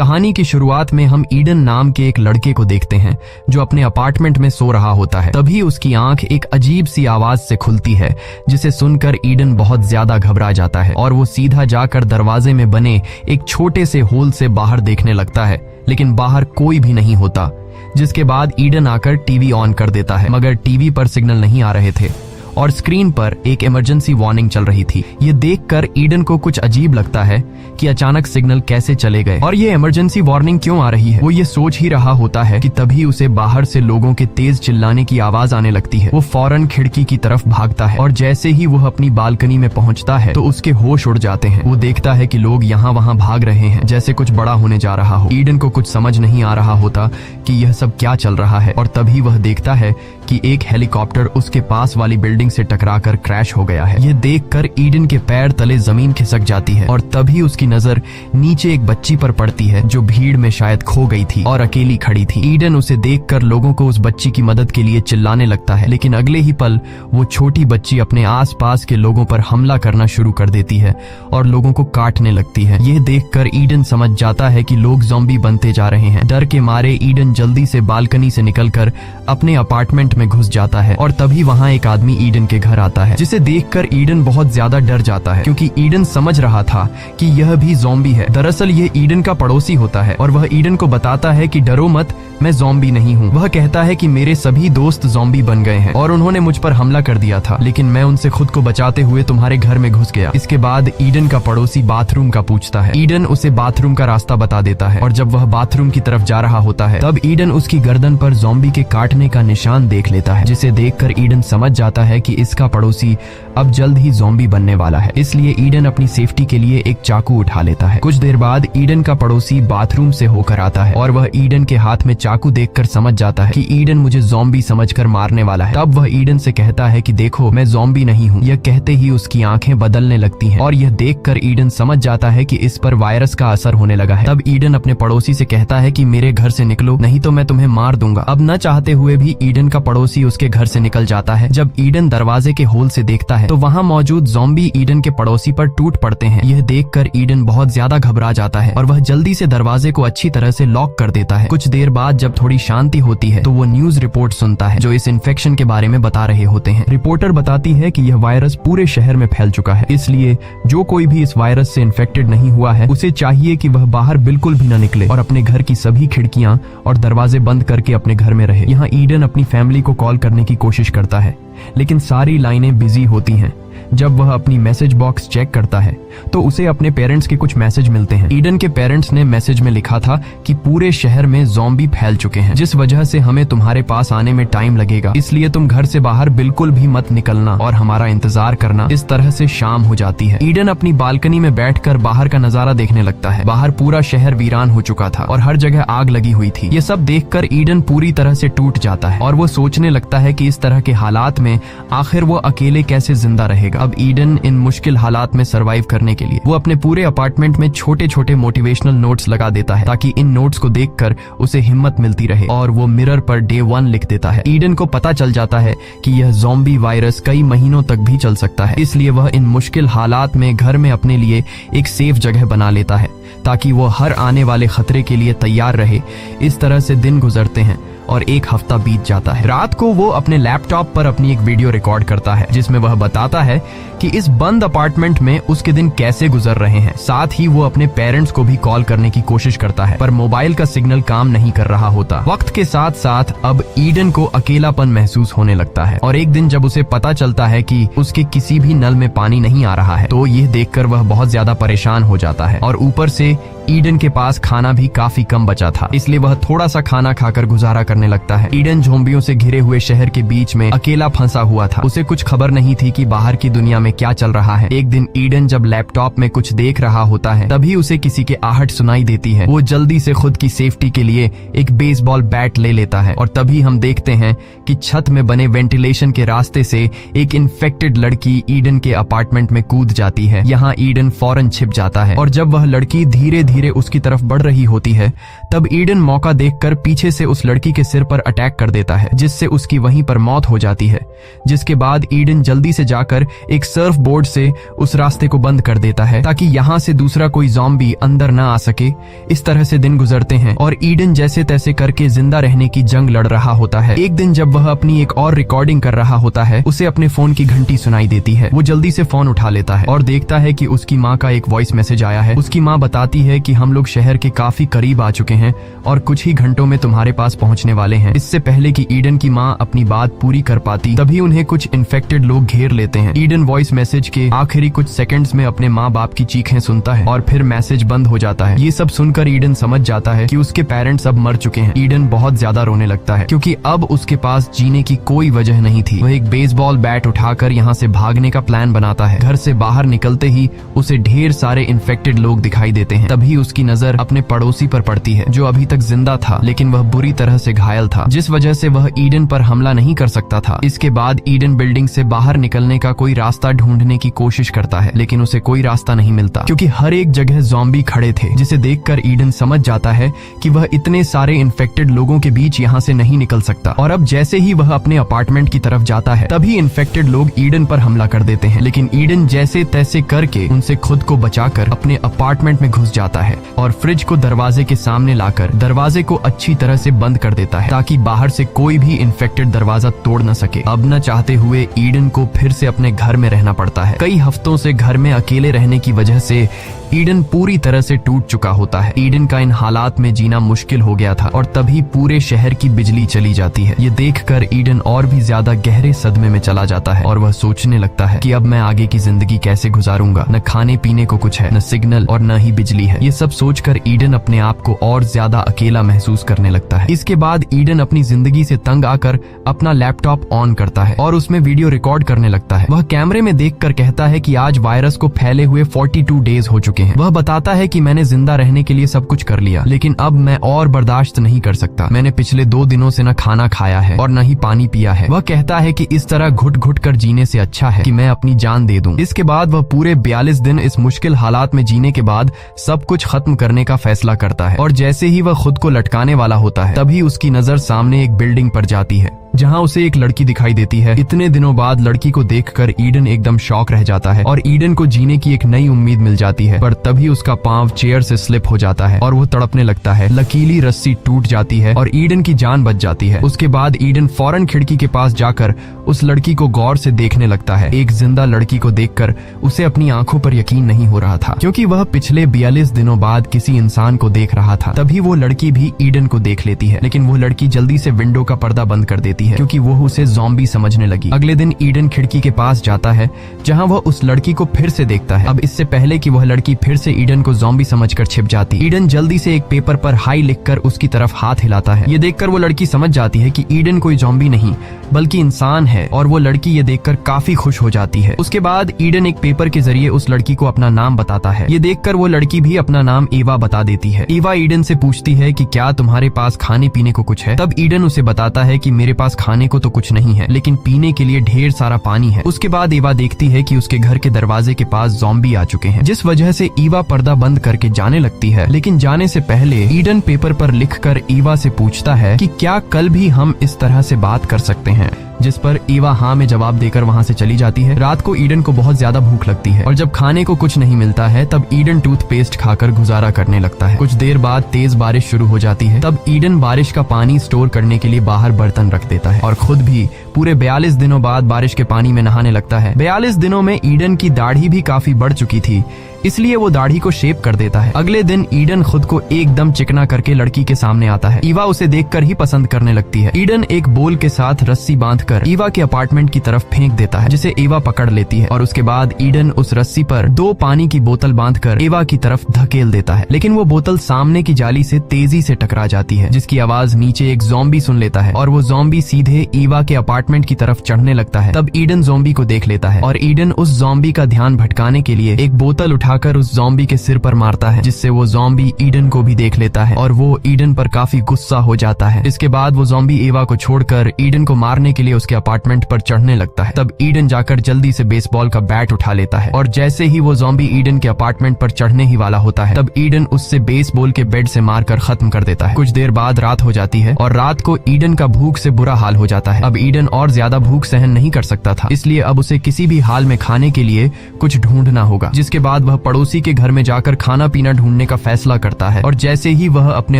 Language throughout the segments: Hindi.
कहानी की शुरुआत में हम ईडन नाम के एक लड़के को देखते हैं जो अपने अपार्टमेंट में सो रहा होता है। तभी उसकी आंख एक अजीब सी आवाज से खुलती है, जिसे सुनकर ईडन बहुत ज्यादा घबरा जाता है और वो सीधा जाकर दरवाजे में बने एक छोटे से होल से बाहर देखने लगता है, लेकिन बाहर कोई भी नहीं होता। जिसके बाद ईडन आकर टीवी ऑन कर देता है, मगर टीवी पर सिग्नल नहीं आ रहे थे और स्क्रीन पर एक इमरजेंसी वार्निंग चल रही थी। ये देखकर ईडन को कुछ अजीब लगता है कि अचानक सिग्नल कैसे चले गए और ये इमरजेंसी वार्निंग क्यों आ रही है। वो ये सोच ही रहा होता है कि तभी उसे बाहर से लोगों के तेज चिल्लाने की आवाज आने लगती है। वो फौरन खिड़की की तरफ भागता है और जैसे ही वो अपनी बालकनी में पहुंचता है तो उसके होश उड़ जाते हैं। वो देखता है कि लोग यहाँ वहाँ भाग रहे हैं, जैसे कुछ बड़ा होने जा रहा हो। ईडन को कुछ समझ नहीं आ रहा होता कि यह सब क्या चल रहा है और तभी वह देखता है कि एक हेलीकॉप्टर उसके पास वाली बिल्डिंग से टकराकर क्रैश हो गया है। ये देखकर ईडन के पैर तले जमीन खिसक जाती है और तभी उसकी नजर नीचे एक बच्ची पर पड़ती है जो भीड़ में शायद खो गई थी और अकेली खड़ी थी। ईडन उसे देखकर लोगों को उस बच्ची की मदद के लिए चिल्लाने लगता है, लेकिन अगले ही पल वो छोटी बच्ची अपने आसपास के लोगों पर हमला करना शुरू कर देती है और लोगों को काटने लगती है। यह देखकर ईडन समझ जाता है कि लोग ज़ॉम्बी बनते जा रहे हैं। डर के मारे ईडन जल्दी से बालकनी से निकलकर अपने अपार्टमेंट में घुस जाता है और तभी वहाँ एक आदमी ईडन के घर आता है, जिसे देखकर ईडन बहुत ज्यादा डर जाता है क्योंकि ईडन समझ रहा था कि यह भी ज़ॉम्बी है। दरअसल यह ईडन का पड़ोसी होता है और वह ईडन को बताता है कि डरो मत, मैं ज़ॉम्बी नहीं हूँ। वह कहता है कि मेरे सभी दोस्त ज़ॉम्बी बन गए हैं और उन्होंने मुझ पर हमला कर दिया था, लेकिन मैं उनसे खुद को बचाते हुए तुम्हारे घर में घुस गया। इसके बाद ईडन का पड़ोसी बाथरूम का पूछता है। ईडन उसे बाथरूम का रास्ता बता देता है और जब वह बाथरूम की तरफ जा रहा होता है तब ईडन उसकी गर्दन पर ज़ॉम्बी के काटने का निशान देख लेता है, जिसे देखकर ईडन समझ जाता है कि इसका पड़ोसी अब जल्द ही ज़ॉम्बी बनने वाला है। इसलिए ईडन अपनी सेफ्टी के लिए एक चाकू उठा लेता है। कुछ देर बाद ईडन का पड़ोसी बाथरूम से होकर आता है और वह ईडन के हाथ में चाकू देखकर समझ जाता है कि ईडन मुझे ज़ॉम्बी समझकर मारने वाला है। तब वह ईडन से कहता है कि देखो, मैं ज़ॉम्बी नहीं हूँ। यह कहते ही उसकी आंखें बदलने लगती हैं और यह देखकर ईडन समझ जाता है कि इस पर वायरस का असर होने लगा है। तब ईडन अपने पड़ोसी से कहता है कि मेरे घर से निकलो, नहीं तो मैं तुम्हें मार दूंगा। अब न चाहते हुए भी ईडन का पड़ोसी उसके घर से निकल जाता है। जब ईडन दरवाजे के होल से देखता है तो वहाँ मौजूद ज़ॉम्बी ईडन के पड़ोसी पर टूट पड़ते हैं। यह देखकर ईडन बहुत ज्यादा घबरा जाता है और वह जल्दी से दरवाजे को अच्छी तरह से लॉक कर देता है। कुछ देर बाद जब थोड़ी शांति होती है तो वो न्यूज रिपोर्ट सुनता है जो इस इन्फेक्शन के बारे में बता रहे होते हैं। रिपोर्टर बताती है कि यह वायरस पूरे शहर में फैल चुका है, इसलिए जो कोई भी इस वायरस से इन्फेक्टेड नहीं हुआ है उसे चाहिए कि वह बाहर बिल्कुल भी न निकले और अपने घर की सभी खिड़कियां और दरवाजे बंद करके अपने घर में रहे। यहाँ ईडन अपनी फैमिली को कॉल करने की कोशिश करता है, लेकिन सारी लाइनें बिजी होती हैं। जब वह अपनी मैसेज बॉक्स चेक करता है तो उसे अपने पेरेंट्स के कुछ मैसेज मिलते हैं। ईडन के पेरेंट्स ने मैसेज में लिखा था कि पूरे शहर में ज़ॉम्बी फैल चुके हैं, जिस वजह से हमें तुम्हारे पास आने में टाइम लगेगा, इसलिए तुम घर से बाहर बिल्कुल भी मत निकलना और हमारा इंतजार करना। इस तरह से शाम हो जाती है। ईडन अपनी बालकनी में बैठकर बाहर का नजारा देखने लगता है। बाहर पूरा शहर वीरान हो चुका था और हर जगह आग लगी हुई थी। ये सब देखकर ईडन पूरी तरह से टूट जाता है और वो सोचने लगता है कि इस तरह के हालात में आखिर वो अकेले कैसे जिंदा रहेगा। अब ईडन इन मुश्किल हालात में सरवाइव करने के लिए वो अपने पूरे अपार्टमेंट में छोटे छोटे मोटिवेशनल नोट्स लगा देता है, ताकि इन नोट्स को देखकर उसे हिम्मत मिलती रहे, और वो मिरर पर डे 1 लिख देता है। ईडन को पता चल जाता है कि यह ज़ॉम्बी वायरस कई महीनों तक भी चल सकता है, इसलिए वह इन मुश्किल हालात में घर में अपने लिए एक सेफ जगह बना लेता है ताकि वो हर आने वाले खतरे के लिए तैयार रहे। इस तरह से दिन गुजरते हैं और एक हफ्ता बीत जाता है। रात को वो अपने लैपटॉप पर अपनी एक वीडियो रिकॉर्ड करता है जिसमें वह बताता है कि इस बंद अपार्टमेंट में उसके दिन कैसे गुजर रहे हैं। साथ ही वो अपने पेरेंट्स को भी कॉल करने की कोशिश करता है, पर मोबाइल का सिग्नल काम नहीं कर रहा होता। वक्त के साथ साथ अब ईडन को अकेलापन महसूस होने लगता है और एक दिन जब उसे पता चलता है कि उसके किसी भी नल में पानी नहीं आ रहा है तो यह देखकर वह बहुत ज्यादा परेशान हो जाता है और ऊपर से ईडन के पास खाना भी काफी कम बचा था, इसलिए वह थोड़ा सा खाना खाकर गुजारा करने लगता है। ईडन ज़ॉम्बियों से घिरे हुए शहर के बीच में अकेला फंसा हुआ था। उसे कुछ खबर नहीं थी कि बाहर की दुनिया में क्या चल रहा है। एक दिन ईडन जब लैपटॉप में कुछ देख रहा होता है तभी उसे किसी के आहट सुनाई देती है। वो जल्दी से खुद की सेफ्टी के लिए एक बेसबॉल बैट ले लेता है और तभी हम देखते हैं कि छत में बने वेंटिलेशन के रास्ते से एक इन्फेक्टेड लड़की ईडन के अपार्टमेंट में कूद जाती है। यहाँ ईडन फौरन छिप जाता है और जब वह लड़की धीरे धीरे धीरे उसकी तरफ बढ़ रही होती है, तब ईडन मौका देखकर पीछे से उस लड़की के सिर पर अटैक कर देता है, जिससे उसकी वहीं पर मौत हो जाती है। जिसके बाद ईडन जल्दी से जाकर एक सर्फ बोर्ड से उस रास्ते को बंद कर देता है ताकि यहाँ से दूसरा कोई ज़ॉम्बी अंदर ना आ सके। इस तरह से दिन गुजरते हैं और ईडन जैसे तैसे करके जिंदा रहने की जंग लड़ रहा होता है। एक दिन जब वह अपनी एक और रिकॉर्डिंग कर रहा होता है, उसे अपने फोन की घंटी सुनाई देती है। वो जल्दी से फोन उठा लेता है और देखता है कि उसकी माँ का एक वॉइस मैसेज आया है। उसकी माँ बताती है कि हम लोग शहर के काफी करीब आ चुके हैं और कुछ ही घंटों में तुम्हारे पास पहुंचने वाले हैं। इससे पहले कि ईडन की माँ अपनी बात पूरी कर पाती, तभी उन्हें कुछ इन्फेक्टेड लोग घेर लेते हैं। ईडन वॉइस मैसेज के आखिरी कुछ सेकंड्स में अपने माँ बाप की चीखें सुनता है और फिर मैसेज बंद हो जाता है। ये सब सुनकर ईडन समझ जाता है कि उसके पेरेंट्स अब मर चुके हैं। ईडन बहुत ज्यादा रोने लगता है क्योंकि अब उसके पास जीने की कोई वजह नहीं थी। वह एक बेसबॉल बैट उठाकर यहाँ से भागने का प्लान बनाता है। घर से बाहर निकलते ही उसे ढेर सारे इन्फेक्टेड लोग दिखाई देते हैं। तभी उसकी नजर अपने पड़ोसी पर पड़ती है जो अभी तक जिंदा था, लेकिन वह बुरी तरह से घायल था, जिस वजह से वह ईडन पर हमला नहीं कर सकता था। इसके बाद ईडन बिल्डिंग से बाहर निकलने का कोई रास्ता ढूंढने की कोशिश करता है, लेकिन उसे कोई रास्ता नहीं मिलता क्योंकि हर एक जगह ज़ॉम्बी खड़े थे, जिसे देखकर ईडन समझ जाता है कि वह इतने सारे इन्फेक्टेड लोगों के बीच यहाँ से नहीं निकल सकता। और अब जैसे ही वह अपने अपार्टमेंट की तरफ जाता है, तभी इन्फेक्टेड लोग ईडन पर हमला कर देते हैं, लेकिन ईडन जैसे तैसे करके उनसे खुद को बचाकर अपने अपार्टमेंट में घुस जाता है और फ्रिज को दरवाजे के सामने लाकर दरवाजे को अच्छी तरह से बंद कर देता है ताकि बाहर से कोई भी इन्फेक्टेड दरवाजा तोड़ न सके। अब न चाहते हुए ईडन को फिर से अपने घर में रहना पड़ता है। कई हफ्तों से घर में अकेले रहने की वजह से ईडन पूरी तरह से टूट चुका होता है। ईडन का इन हालात में जीना मुश्किल हो गया था और तभी पूरे शहर की बिजली चली जाती है। ये देखकर ईडन और भी ज्यादा गहरे सदमे में चला जाता है और वह सोचने लगता है कि अब मैं आगे की जिंदगी कैसे गुजारूंगा। न खाने पीने को कुछ है, न सिग्नल और न ही बिजली है। ये सब सोचकर ईडन अपने आप को और ज्यादा अकेला महसूस करने लगता है। इसके बाद ईडन अपनी जिंदगी से तंग आकर अपना लैपटॉप ऑन करता है और उसमें वीडियो रिकॉर्ड करने लगता है। वह कैमरे में देखकर कहता है कि आज वायरस को फैले हुए 42 डेज हो चुके हैं। वह बताता है कि मैंने जिंदा रहने के लिए सब कुछ कर लिया, लेकिन अब मैं और बर्दाश्त नहीं कर सकता। मैंने पिछले 2 दिनों से न खाना खाया है और न ही पानी पिया है। वह कहता है कि इस तरह घुट घुट कर जीने से अच्छा है कि मैं अपनी जान दे दूं। इसके बाद वह पूरे 42 दिन इस मुश्किल हालात में जीने के बाद सब कुछ खत्म करने का फैसला करता है और जैसे ही वह खुद को लटकाने वाला होता है, तभी उसकी नजर सामने एक बिल्डिंग पर जाती है जहां उसे एक लड़की दिखाई देती है। इतने दिनों बाद लड़की को देखकर ईडन एकदम शॉक रह जाता है और ईडन को जीने की एक नई उम्मीद मिल जाती है, पर तभी उसका पांव चेयर से स्लिप हो जाता है और वो तड़पने लगता है। लकीली रस्सी टूट जाती है और ईडन की जान बच जाती है। उसके बाद ईडन फौरन खिड़की के पास जाकर उस लड़की को गौर से देखने लगता है। एक जिंदा लड़की को देखकर उसे अपनी आंखों पर यकीन नहीं हो रहा था, क्योंकि वह पिछले 42 दिनों बाद किसी इंसान को देख रहा था। तभी वो लड़की भी ईडन को देख लेती है, लेकिन वो लड़की जल्दी से विंडो का पर्दा बंद कर देती है क्योंकि वो उसे ज़ॉम्बी समझने लगी। अगले दिन ईडन खिड़की के पास जाता है जहां वह उस लड़की को फिर से देखता है। अब इससे पहले कि वह लड़की फिर से ईडन को ज़ॉम्बी समझकर छिप जाती, ईडन जल्दी से एक पेपर पर हाई लिखकर उसकी तरफ हाथ हिलाता है। ये देखकर वो लड़की समझ जाती है कि ईडन कोई ज़ॉम्बी नहीं बल्कि इंसान है और वो लड़की ये देखकर काफी खुश हो जाती है। उसके बाद ईडन एक पेपर के जरिए उस लड़की को अपना नाम बताता है। ये देखकर वो लड़की भी अपना नाम एवा बता देती है। एवा ईडन से पूछती है कि क्या तुम्हारे पास खाने पीने को कुछ है। तब ईडन उसे बताता है कि मेरे पास खाने को तो कुछ नहीं है, लेकिन पीने के लिए ढेर सारा पानी है। उसके बाद एवा देखती है कि उसके घर के दरवाजे के पास ज़ॉम्बी आ चुके हैं, जिस वजह से एवा पर्दा बंद करके जाने लगती है। लेकिन जाने से पहले ईडन पेपर पर लिखकर एवा से पूछता है कि क्या कल भी हम इस तरह से बात कर सकते हैं, जिस पर एवा हाँ में जवाब देकर वहाँ से चली जाती है। रात को ईडन को बहुत ज्यादा भूख लगती है और जब खाने को कुछ नहीं मिलता है तब ईडन टूथपेस्ट खाकर गुजारा करने लगता है। कुछ देर बाद तेज बारिश शुरू हो जाती है। तब ईडन बारिश का पानी स्टोर करने के लिए बाहर बर्तन रख देता है और खुद भी पूरे 42 दिनों बाद बारिश के पानी में नहाने लगता है। 42 दिनों में ईडन की दाढ़ी भी काफी बढ़ चुकी थी, इसलिए वो दाढ़ी को शेप कर देता है। अगले दिन ईडन खुद को एकदम चिकना करके लड़की के सामने आता है। ईवा उसे देखकर ही पसंद करने लगती है। ईडन एक बोल के साथ रस्सी बांधकर ईवा के अपार्टमेंट की तरफ फेंक देता है, जिसे ईवा पकड़ लेती है और उसके बाद ईडन उस रस्सी पर 2 पानी की बोतल बांधकर ईवा की तरफ धकेल देता है, लेकिन वो बोतल सामने की जाली से तेजी से टकरा जाती है, जिसकी आवाज नीचे एक ज़ॉम्बी सुन लेता है और वो ज़ॉम्बी सीधे ईवा के अपार्टमेंट अपार्टमेंट की तरफ चढ़ने लगता है, तब ईडन ज़ॉम्बी को देख लेता है और ईडन उस ज़ॉम्बी का ध्यान भटकाने के लिए एक बोतल उठाकर उस ज़ॉम्बी के सिर पर मारता है, जिससे वो ज़ॉम्बी ईडन को भी देख लेता है और वो ईडन पर काफी गुस्सा हो जाता है। इसके बाद वो ज़ॉम्बी एवा को छोड़कर ईडन को मारने के लिए उसके अपार्टमेंट पर चढ़ने लगता है। तब ईडन जाकर जल्दी से बेसबॉल का बैट उठा लेता है और जैसे ही वो ज़ॉम्बी ईडन के अपार्टमेंट पर चढ़ने ही वाला होता है, तब ईडन उससे बेसबॉल के बेट से मारकर खत्म कर देता है। कुछ देर बाद रात हो जाती है और रात को ईडन का भूख से बुरा हाल हो जाता है। अब ईडन और ज्यादा भूख सहन नहीं कर सकता था, इसलिए अब उसे किसी भी हाल में खाने के लिए कुछ ढूंढना होगा। जिसके बाद वह पड़ोसी के घर में जाकर खाना पीना ढूंढने का फैसला करता है और जैसे ही वह अपने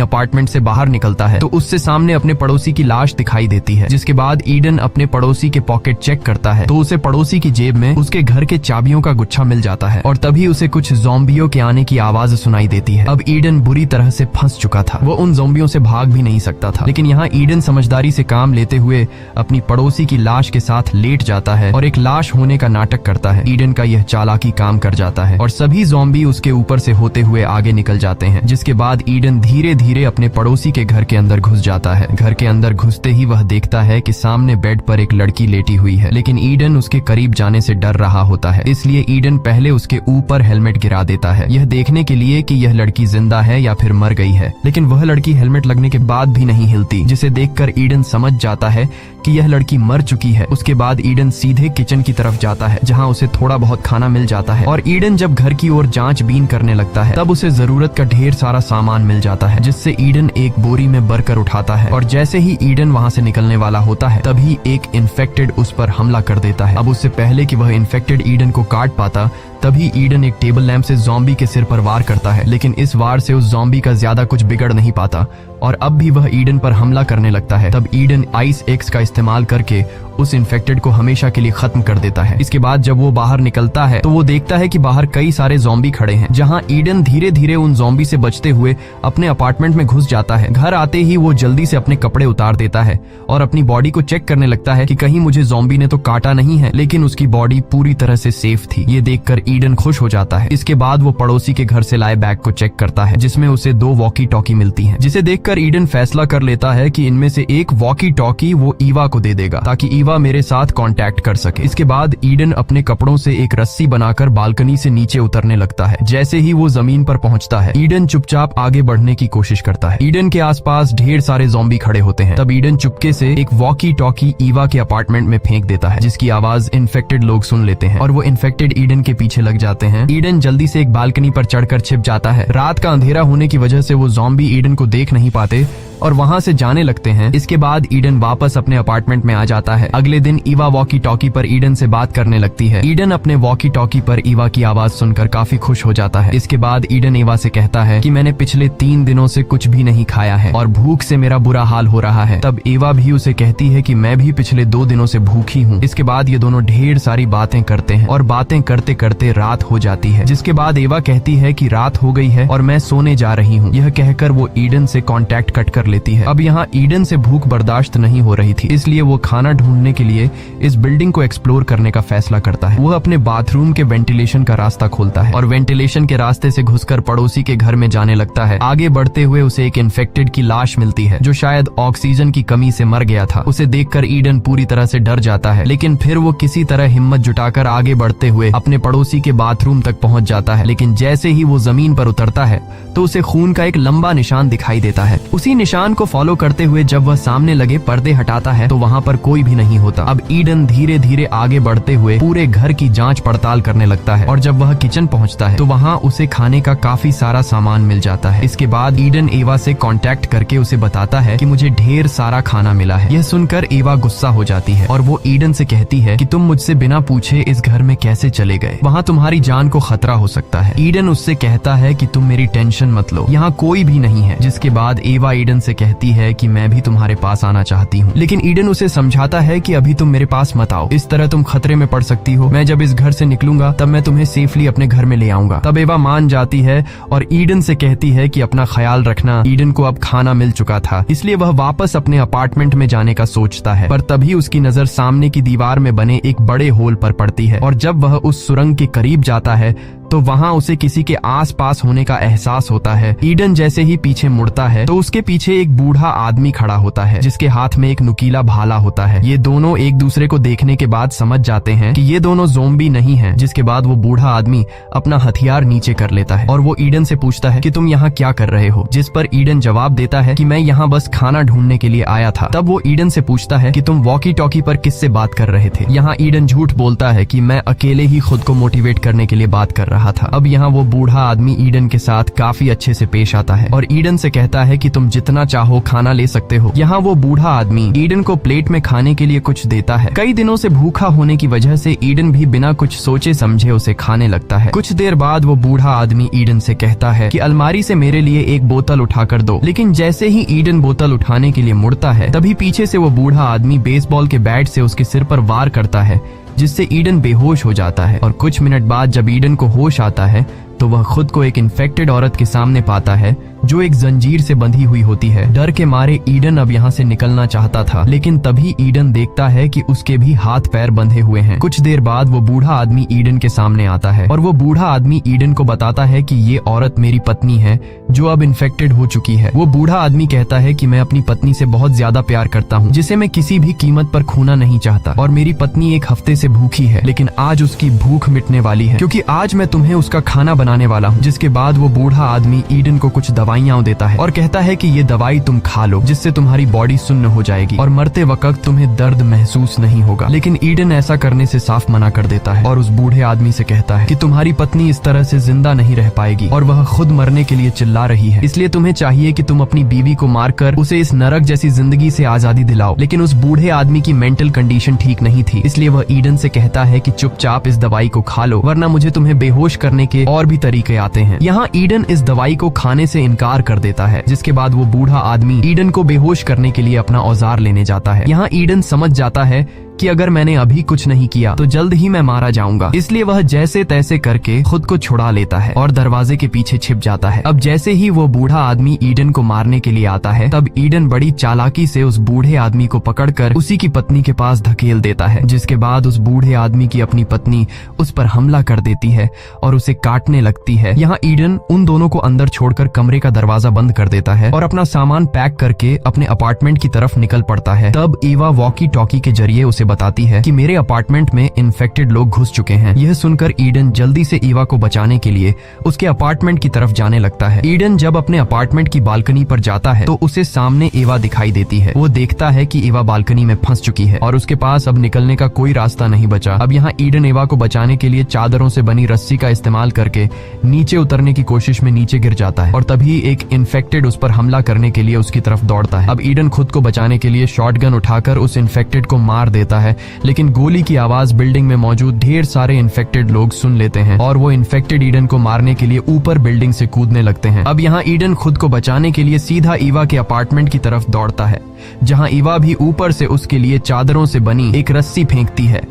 अपार्टमेंट से बाहर निकलता है तो उससे सामने अपने पड़ोसी की लाश दिखाई देती है। जिसके बाद ईडन अपने पड़ोसी के पॉकेट चेक करता है तो उसे पड़ोसी की जेब में उसके घर के चाबियों का गुच्छा मिल जाता है और तभी उसे कुछ ज़ॉम्बियों के आने की आवाज सुनाई देती है। अब ईडन बुरी तरह से फंस चुका था, वो उन ज़ॉम्बियों से भाग भी नहीं सकता था। लेकिन यहाँ ईडन समझदारी से काम लेते हुए अपनी पड़ोसी की लाश के साथ लेट जाता है और एक लाश होने का नाटक करता है। ईडन का यह चालाकी काम कर जाता है और सभी ज़ॉम्बी उसके ऊपर से होते हुए आगे निकल जाते हैं। जिसके बाद ईडन धीरे धीरे अपने पड़ोसी के घर के अंदर घुस जाता है। घर के अंदर घुसते ही वह देखता है कि सामने बेड पर एक लड़की लेटी हुई है, लेकिन ईडन उसके करीब जाने से डर रहा होता है, इसलिए ईडन पहले उसके ऊपर हेलमेट गिरा देता है, यह देखने के लिए कि यह लड़की जिंदा है या फिर मर गई है। लेकिन वह लड़की हेलमेट लगने के बाद भी नहीं हिलती, जिसे देखकर ईडन समझ जाता है कि यह लड़की मर चुकी है। उसके बाद ईडन सीधे किचन की तरफ जाता है, जहां उसे थोड़ा बहुत खाना मिल जाता है और ईडन जब घर की ओर जांचबीन करने लगता है तब उसे जरूरत का ढेर सारा सामान मिल जाता है, जिससे ईडन एक बोरी में भरकर उठाता है और जैसे ही ईडन वहां से निकलने वाला होता है तभी एक इन्फेक्टेड उस पर हमला कर देता है। अब उससे पहले कि वह इन्फेक्टेड ईडन को काट पाता तभी ईडन एक टेबल लैंप से ज़ॉम्बी के सिर पर वार करता है, लेकिन इस वार से उस ज़ॉम्बी का ज्यादा कुछ बिगड़ नहीं पाता और अब भी वह ईडन पर हमला करने लगता है। तब ईडन आइस एक्स का इस्तेमाल करके उस इन्फेक्टेड को हमेशा के लिए खत्म कर देता है। इसके बाद जब वो बाहर निकलता है तो वो देखता है कि बाहर कई सारे ज़ॉम्बी खड़े हैं, जहां ईडन धीरे धीरे उन ज़ॉम्बी से बचते हुए अपने अपार्टमेंट में घुस जाता है। घर आते ही वो जल्दी से अपने कपड़े उतार देता है और अपनी बॉडी को चेक करने लगता है कि कहीं मुझे ज़ॉम्बी ने तो काटा नहीं है, लेकिन उसकी बॉडी पूरी तरह से सेफ थी। ये देखकर ईडन खुश हो जाता है। इसके बाद वो पड़ोसी के घर से लाए बैग को चेक करता है, जिसमें उसे 2 वॉकी टॉकी मिलती हैं, जिसे देखकर ईडन फैसला कर लेता है कि इनमें से एक वॉकी टॉकी वो ईवा को दे देगा ताकि ईवा मेरे साथ कांटेक्ट कर सके। इसके बाद ईडन अपने कपड़ों से एक रस्सी बनाकर बालकनी से नीचे उतरने लगता है। जैसे ही वो जमीन पर पहुंचता है ईडन चुपचाप आगे बढ़ने की कोशिश करता है। ईडन के आसपास ढेर सारे ज़ॉम्बी खड़े होते हैं। तब ईडन चुपके से एक वॉकी टॉकी ईवा के अपार्टमेंट में फेंक देता है, जिसकी आवाज इन्फेक्टेड लोग सुन लेते हैं और वो इन्फेक्टेड ईडन के पीछे लग जाते हैं। ईडन जल्दी से एक बालकनी पर चढ़कर छिप जाता है। रात का अंधेरा होने की वजह से वो ज़ॉम्बी ईडन को देख नहीं पाते और वहां से जाने लगते हैं। इसके बाद ईडन वापस अपने अपार्टमेंट में आ जाता है। अगले दिन ईवा वॉकी टॉकी पर ईडन से बात करने लगती है। ईडन अपने वॉकी टॉकी पर ईवा की आवाज सुनकर काफी खुश हो जाता है। इसके बाद ईडन ईवा से कहता है कि मैंने पिछले 3 दिनों से कुछ भी नहीं खाया है और भूख से मेरा बुरा हाल हो रहा है। तब ईवा भी उसे कहती है कि मैं भी पिछले 2 दिनों से भूखी हूँ। इसके बाद ये दोनों ढेर सारी बातें करते हैं और बातें करते करते रात हो जाती है। जिसके बाद ईवा कहती है कि रात हो गई है और मैं सोने जा रही हूँ। यह कहकर वो ईडन से कॉन्टैक्ट कट कर लेती है। अब यहाँ ईडन से भूख बर्दाश्त नहीं हो रही थी, इसलिए वो खाना ढूंढने के लिए इस बिल्डिंग को एक्सप्लोर करने का फैसला करता है। वह अपने बाथरूम के वेंटिलेशन का रास्ता खोलता है और वेंटिलेशन के रास्ते से घुसकर पड़ोसी के घर में जाने लगता है। आगे बढ़ते हुए उसे एक इन्फेक्टेड की लाश मिलती है, जो शायद ऑक्सीजन की कमी से मर गया था। उसे देखकर ईडन पूरी तरह से डर जाता है, लेकिन फिर वो किसी तरह हिम्मत जुटाकर आगे बढ़ते हुए अपने पड़ोसी के बाथरूम तक पहुंच जाता है। लेकिन जैसे ही वो जमीन पर उतरता है तो उसे खून का एक लंबा निशान दिखाई देता है। उसी निशान को फॉलो करते हुए जब वह सामने लगे पर्दे हटाता है तो वहाँ पर कोई भी नहीं होता। अब ईडन धीरे धीरे आगे बढ़ते हुए पूरे घर की जांच पड़ताल करने लगता है और जब वह किचन पहुँचता है तो वहाँ उसे खाने का काफी सारा सामान मिल जाता है। इसके बाद ईडन एवा से कांटेक्ट करके उसे बताता है कि मुझे ढेर सारा खाना मिला है। यह सुनकर एवा गुस्सा हो जाती है और वो ईडन से कहती है कि तुम मुझसे बिना पूछे इस घर में कैसे चले गए, वहाँ तुम्हारी जान को खतरा हो सकता है। ईडन उससे कहता है कि तुम मेरी टेंशन मत लो, यहाँ कोई भी नहीं है। जिसके बाद एवा ईडन से कहती है कि मैं भी तुम्हारे पास आना चाहती हूँ, लेकिन ईडन उसे समझाता है कि अभी तुम मेरे पास मत आओ, इस तरह तुम खतरे में पड़ सकती हो। मैं जब इस घर से निकलूंगा तब मैं तुम्हें सेफली अपने घर में ले आऊंगा। तब एवा मान जाती है और ईडन से कहती है कि अपना ख्याल रखना। ईडन को अब खाना मिल चुका था, इसलिए वह वापस अपने अपार्टमेंट में जाने का सोचता है, पर तभी उसकी नजर सामने की दीवार में बने एक बड़े होल पर पड़ती है और जब वह उस सुरंग के करीब जाता है तो वहाँ उसे किसी के आसपास होने का एहसास होता है। ईडन जैसे ही पीछे मुड़ता है तो उसके पीछे एक बूढ़ा आदमी खड़ा होता है जिसके हाथ में एक नुकीला भाला होता है। ये दोनों एक दूसरे को देखने के बाद समझ जाते हैं कि ये दोनों ज़ॉम्बी नहीं हैं। जिसके बाद वो बूढ़ा आदमी अपना हथियार नीचे कर लेता है और वो ईडन से पूछता है कि तुम यहाँ क्या कर रहे हो, जिस पर ईडन जवाब देता है कि मैं यहाँ बस खाना ढूंढने के लिए आया था। तब वो ईडन से पूछता है कि तुम वॉकी टॉकी पर किससे बात कर रहे थे। यहाँ ईडन झूठ बोलता है कि मैं अकेले ही खुद को मोटिवेट करने के लिए बात कर रहा था। अब यहाँ वो बूढ़ा आदमी ईडन के साथ काफी अच्छे से पेश आता है और ईडन से कहता है कि तुम जितना चाहो खाना ले सकते हो। यहाँ वो बूढ़ा आदमी ईडन को प्लेट में खाने के लिए कुछ देता है। कई दिनों से भूखा होने की वजह से ईडन भी बिना कुछ सोचे समझे उसे खाने लगता है। कुछ देर बाद वो बूढ़ा आदमी ईडन से कहता है कि अलमारी से मेरे लिए एक बोतल उठा कर दो। लेकिन जैसे ही ईडन बोतल उठाने के लिए मुड़ता है तभी पीछे से वो बूढ़ा आदमी बेसबॉल के बैट से उसके सिर पर वार करता है, जिससे ईडन बेहोश हो जाता है। और कुछ मिनट बाद जब ईडन को होश आता है तो वह खुद को एक इन्फेक्टेड औरत के सामने पाता है जो एक जंजीर से बंधी हुई होती है। डर के मारे ईडन अब यहाँ से निकलना चाहता था, लेकिन तभी ईडन देखता है कि उसके भी हाथ पैर बंधे हुए हैं। कुछ देर बाद वो बूढ़ा आदमी ईडन के सामने आता है और वो बूढ़ा आदमी ईडन को बताता है कि ये औरत मेरी पत्नी है जो अब इन्फेक्टेड हो चुकी है। वो बूढ़ा आदमी कहता है कि मैं अपनी पत्नी से बहुत ज्यादा प्यार करता हूँ, जिसे मैं किसी भी कीमत पर खोना नहीं चाहता, और मेरी पत्नी एक हफ्ते से भूखी है, लेकिन आज उसकी भूख मिटने वाली है क्योंकि आज मैं तुम्हें उसका खाना बनाने वाला हूँ। जिसके बाद वो बूढ़ा आदमी ईडन को कुछ दवाइयाँ देता है और कहता है कि ये दवाई तुम खा लो, जिससे तुम्हारी बॉडी सुन्न हो जाएगी और मरते वक्त तुम्हें दर्द महसूस नहीं होगा। लेकिन ईडन ऐसा करने से साफ मना कर देता है और उस बूढ़े आदमी से कहता है कि तुम्हारी पत्नी इस तरह से जिंदा नहीं रह पाएगी और वह खुद मरने के लिए चिल्ला रही है, इसलिए तुम्हें चाहिए कि तुम अपनी बीवी को मारकर उसे इस नरक जैसी जिंदगी से आजादी दिलाओ। लेकिन उस बूढ़े आदमी की मेंटल कंडीशन ठीक नहीं थी, इसलिए वह ईडन से कहता है कि चुपचाप इस दवाई को खा लो, वरना मुझे तुम्हें बेहोश करने के और भी तरीके आते हैं। यहाँ ईडन इस दवाई को खाने से इनकार कर देता है, जिसके बाद वो बूढ़ा आदमी ईडन को बेहोश करने के लिए अपना औजार लेने जाता है। यहाँ ईडन समझ जाता है कि अगर मैंने अभी कुछ नहीं किया तो जल्द ही मैं मारा जाऊंगा, इसलिए वह जैसे तैसे करके खुद को छुड़ा लेता है और दरवाजे के पीछे छिप जाता है। अब जैसे ही वो बूढ़ा आदमी ईडन को मारने के लिए आता है तब ईडन बड़ी चालाकी से उस बूढ़े आदमी को पकड़कर उसी की पत्नी के पास धकेल देता है, जिसके बाद उस बूढ़े आदमी की अपनी पत्नी उस पर हमला कर देती है और उसे काटने लगती है। यहाँ ईडन उन दोनों को अंदर छोड़कर कमरे का दरवाजा बंद कर देता है और अपना सामान पैक करके अपने अपार्टमेंट की तरफ निकल पड़ता है। तब ईवा वॉकी टॉकी के जरिए उसे बताती है कि मेरे अपार्टमेंट में इन्फेक्टेड लोग घुस चुके हैं। यह सुनकर ईडन जल्दी से ईवा को बचाने के लिए उसके अपार्टमेंट की तरफ जाने लगता है। ईडन जब अपने अपार्टमेंट की बालकनी पर जाता है तो उसे सामने ईवा दिखाई देती है। वो देखता है कि ईवा बालकनी में फंस चुकी है और उसके पास अब निकलने का कोई रास्ता नहीं बचा। अब यहाँ ईडन ईवा को बचाने के लिए चादरों से बनी रस्सी का इस्तेमाल करके नीचे उतरने की कोशिश में नीचे गिर जाता है और तभी एक इन्फेक्टेड उस पर हमला करने के लिए उसकी तरफ दौड़ता है। अब ईडन खुद को बचाने के लिए शॉटगन उठाकर उस इन्फेक्टेड को मार देता है, लेकिन गोली की आवाज बिल्डिंग में मौजूद ढेर सारे इन्फेक्टेड लोग सुन लेते हैं और वो इन्फेक्टेड ईडन को मारने के लिए ऊपर बिल्डिंग से कूदने लगते हैं। अब यहाँ ईडन खुद को बचाने के लिए सीधा ईवा के अपार्टमेंट की तरफ दौड़ता है, जहाँ ईवा भी ऊपर से उसके लिए चादरों से बनी एक रस्सी फेंकती है।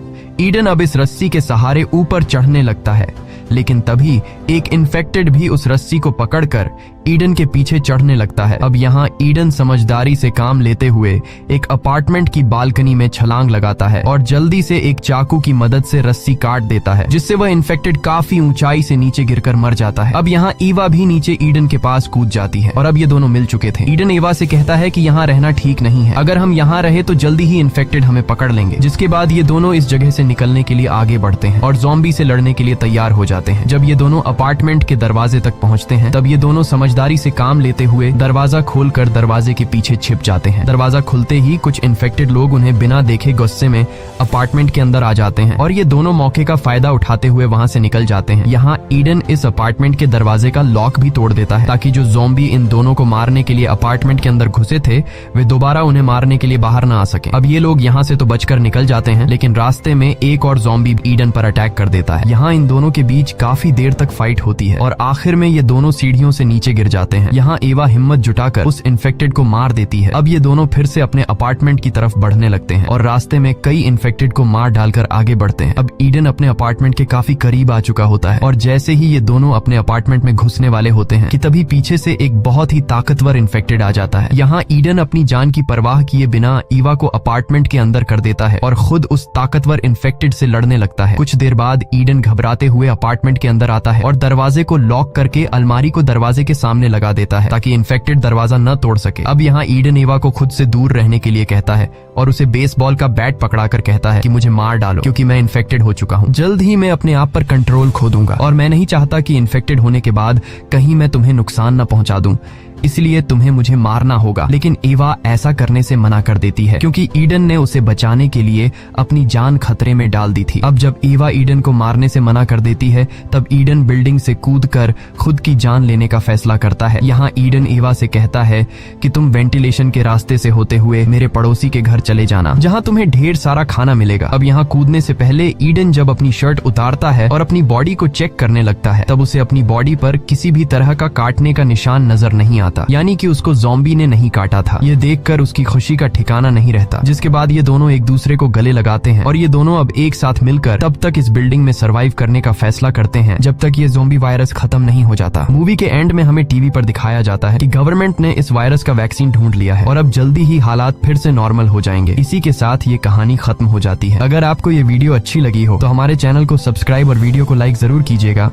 ईडन अब इस रस्सी के सहारे ऊपर चढ़ने लगता है, लेकिन तभी एक इन्फेक्टेड भी उस रस्सी को पकड़कर ईडन के पीछे चढ़ने लगता है। अब यहाँ ईडन समझदारी से काम लेते हुए एक अपार्टमेंट की बालकनी में छलांग लगाता है और जल्दी से एक चाकू की मदद से रस्सी काट देता है, जिससे वह इन्फेक्टेड काफी ऊंचाई से नीचे गिरकर मर जाता है। अब यहाँ ईवा भी नीचे ईडन के पास कूद जाती है और अब ये दोनों मिल चुके थे। ईडन ईवा से कहता है कि यहाँ रहना ठीक नहीं है, अगर हम यहाँ रहे तो जल्दी ही इन्फेक्टेड हमें पकड़ लेंगे। जिसके बाद ये दोनों इस जगह से निकलने के लिए आगे बढ़ते हैं और ज़ॉम्बी से लड़ने के लिए तैयार हो जाते हैं। जब ये दोनों अपार्टमेंट के दरवाजे तक पहुँचते हैं तब ये दोनों समझदारी से काम लेते हुए दरवाजा खोलकर दरवाजे के पीछे छिप जाते हैं। दरवाजा खुलते ही कुछ इन्फेक्टेड लोग उन्हें बिना देखे गुस्से में अपार्टमेंट के अंदर आ जाते हैं और ये दोनों मौके का फायदा उठाते हुए वहां से निकल जाते हैं। यहाँ ईडन इस अपार्टमेंट के दरवाजे का लॉक भी तोड़ देता है ताकि जो ज़ॉम्बी इन दोनों को मारने के लिए अपार्टमेंट के अंदर घुसे थे वे दोबारा उन्हें मारने के लिए बाहर न आ सके। अब ये लोग यहाँ से तो बचकर निकल जाते हैं, लेकिन रास्ते में एक और ज़ॉम्बी ईडन पर अटैक कर देता है। यहाँ इन दोनों के बीच काफी देर तक फाइट होती है और आखिर में ये दोनों सीढ़ियों से नीचे गिर जाते हैं। यहाँ एवा हिम्मत जुटाकर उस इन्फेक्टेड को मार देती है। अब ये दोनों फिर से अपने अपार्टमेंट की तरफ बढ़ने लगते हैं और रास्ते में कई इन्फेक्टेड को मार डालकर आगे बढ़ते हैं। अब ईडन अपने अपार्टमेंट के काफी करीब आ चुका होता है और जैसे ही ये दोनों अपने अपार्टमेंट में घुसने वाले होते हैं कि तभी पीछे से एक बहुत ही ताकतवर इन्फेक्टेड आ जाता है। यहाँ ईडन अपनी जान की परवाह किए बिना ईवा को अपार्टमेंट के अंदर कर देता है और खुद उस ताकतवर इन्फेक्टेड से लड़ने लगता है। कुछ देर बाद ईडन घबराते हुए अपार्टमेंट के अंदर आता है और दरवाजे को लॉक करके अलमारी को दरवाजे के सामने लगा देता है ताकि इन्फेक्टेड दरवाजा न तोड़ सके। अब यहाँ ईडन एवा को खुद से दूर रहने के लिए कहता है और उसे बेसबॉल का बैट पकड़ाकर कहता है कि मुझे मार डालो क्योंकि मैं इन्फेक्टेड हो चुका हूँ। जल्द ही मैं अपने आप पर कंट्रोल खो दूंगा और मैं नहीं चाहता कि इन्फेक्टेड होने के बाद कहीं मैं तुम्हें नुकसान न पहुंचा दूं, इसलिए तुम्हें मुझे मारना होगा। लेकिन एवा ऐसा करने से मना कर देती है क्योंकि ईडन ने उसे बचाने के लिए अपनी जान खतरे में डाल दी थी। अब जब एवा ईडन को मारने से मना कर देती है तब ईडन बिल्डिंग से कूदकर खुद की जान लेने का फैसला करता है। यहाँ ईडन एवा से कहता है कि तुम वेंटिलेशन के रास्ते से होते हुए मेरे पड़ोसी के घर चले जाना जहाँ तुम्हें ढेर सारा खाना मिलेगा। अब यहाँ कूदने से पहले ईडन जब अपनी शर्ट उतारता है और अपनी बॉडी को चेक करने लगता है तब उसे अपनी बॉडी पर किसी भी तरह का काटने का निशान नजर नहीं आता, यानी कि उसको ज़ॉम्बी ने नहीं काटा था। ये देखकर उसकी खुशी का ठिकाना नहीं रहता। जिसके बाद ये दोनों एक दूसरे को गले लगाते हैं और ये दोनों अब एक साथ मिलकर तब तक इस बिल्डिंग में सरवाइव करने का फैसला करते हैं जब तक ये ज़ॉम्बी वायरस खत्म नहीं हो जाता। मूवी के एंड में हमें टीवी पर दिखाया जाता है कि गवर्नमेंट ने इस वायरस का वैक्सीन ढूंढ लिया है और अब जल्दी ही हालात फिर से नॉर्मल हो जाएंगे। इसी के साथ ये कहानी खत्म हो जाती है। अगर आपको ये वीडियो अच्छी लगी हो तो हमारे चैनल को सब्सक्राइब और वीडियो को लाइक जरूर कीजिएगा।